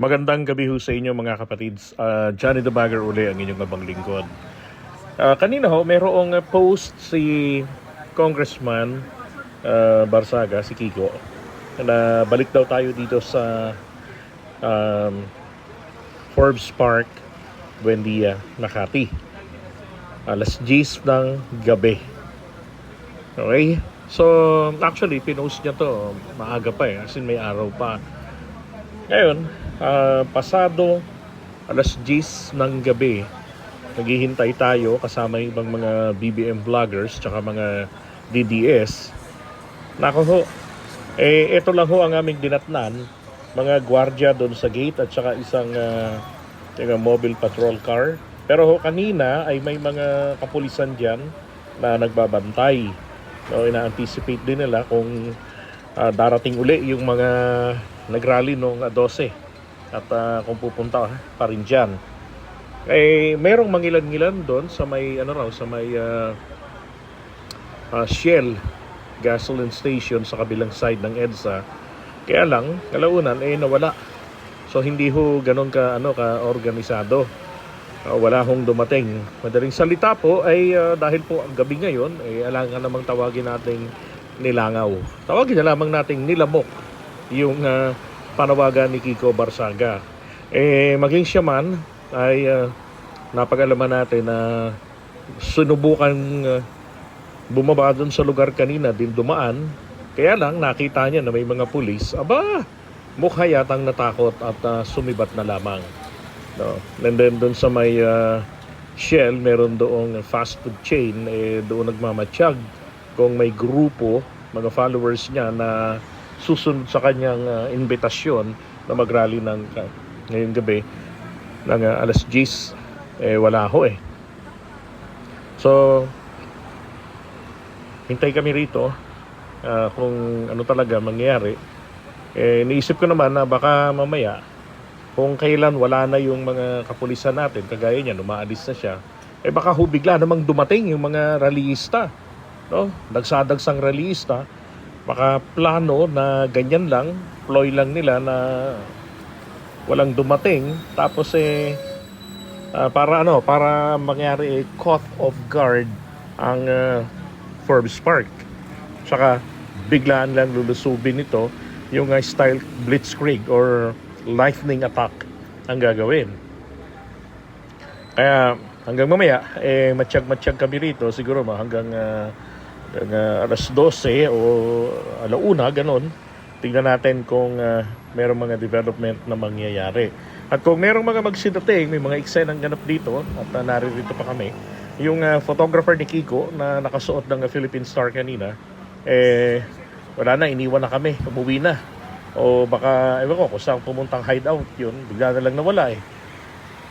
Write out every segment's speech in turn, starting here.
Magandang gabi ho sa inyo mga kapatids. Johnny the Bagger uli ang inyong abang lingkod. Kanina ho, merong post si Congressman Barsaga, si Kiko, na balik daw tayo dito sa um, Forbes Park, Buendia, Makati. Alas 10 ng gabi. Okay? So, actually, pinost niya to maaga pa as in may araw pa. Ngayon, pasado alas 10 ng gabi, naghihintay tayo kasama yung ibang mga BBM vloggers tsaka mga DDS. Nako ho, ito lang ho ang aming dinatnan, mga gwardiya doon sa gate at tsaka isang mobile patrol car. Pero ho, kanina ay may mga kapulisan dyan na nagbabantay. So, ina-anticipate din nila kung darating uli yung mga nagrally noong 12 at kung pupunta pa rin dyan. Merong mangilan-ngilan doon sa may Shell gasoline station sa kabilang side ng EDSA. Kaya lang kalaunan nawala. So hindi ho ganun ka organisado. Wala hong dumating. Madaling salita po ay dahil po ang gabi ngayon alangan namang tawagin nating nilangaw. Tawagin na lamang nating nilamok yung panawagan ni Kiko Barsaga. Maging siya man ay napag-alaman natin na sinubukan bumaba doon sa lugar kanina din dumaan. Kaya lang nakita niya na may mga pulis. Aba, mukha yatang natakot at sumibat na lamang. No. And then doon sa may Shell, meron doong fast food chain, doon nagmamatsyag kung may grupo, mga followers niya na susunod sa kanyang invitasyon na mag-rally ng ngayong gabi ng alas 10, wala ho So, hintay kami rito kung ano talaga mangyayari. Naisip ko naman na baka mamaya kung kailan wala na yung mga kapulisan natin, kagaya niya, umaalis na siya, baka bigla namang dumating yung mga rallyista. No? Dagsadagsang rallyista, baka plano na ganyan lang, ploy lang nila na walang dumating, tapos para mangyari caught off guard ang Forbes Park. Saka biglaan lang lulusubin ito yung style blitzkrieg or lightning attack ang gagawin. Kaya hanggang mamaya matsyag kami rito siguro hanggang alas 12 o alauna ganon. Tingnan natin kung merong mga development na mangyayari. At kung merong mga magsidating, may mga eksenang ganap dito at naririto pa kami. Yung photographer ni Kiko na nakasuot ng Philippine Star kanina, wala na, iniwan na kami, umuwi na. O baka, ewan ko, kung saan pumuntang hideout yun, bigla na lang nawala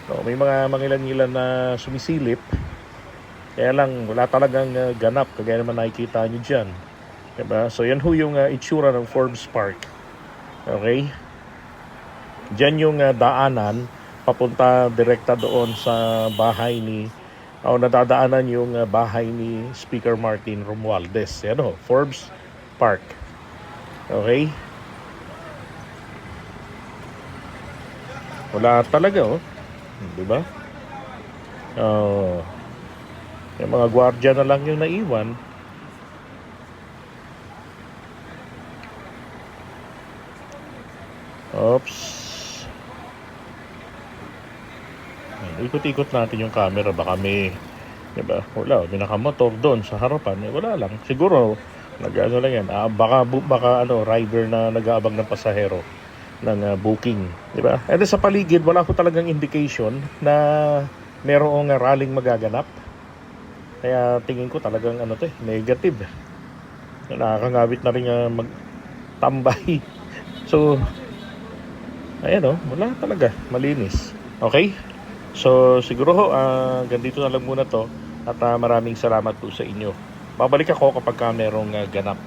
So, may mga mangilan-ngilan na sumisilip. Kaya lang, wala talagang ganap, kagaya naman nakikita nyo dyan. Diba? So, yan ho yung itsura ng Forbes Park. Okay? Dyan yung daanan, papunta direkta doon sa bahay ni, nadadaanan yung bahay ni Speaker Martin Romualdez. Yan ho, Forbes Park. Okay? Wala talaga, di ba? Yung mga gwardiya na lang yung naiwan. Oops. Ikot-ikot natin yung camera, baka may, di ba? Wala, may nakamotor doon sa harapan. Wala lang. Siguro, nag-ano lang yan. Baka rider na nag-aabang ng pasahero ng booking, di ba? And sa paligid, wala ko talagang indication na merong rallying magaganap. Kaya tingin ko talagang negative. Nakakangawit na rin magtambay. So, ayan wala talaga, malinis. Okay? So, siguro ganito na lang muna to at maraming salamat po sa inyo. Babalik ako kapag merong ganap.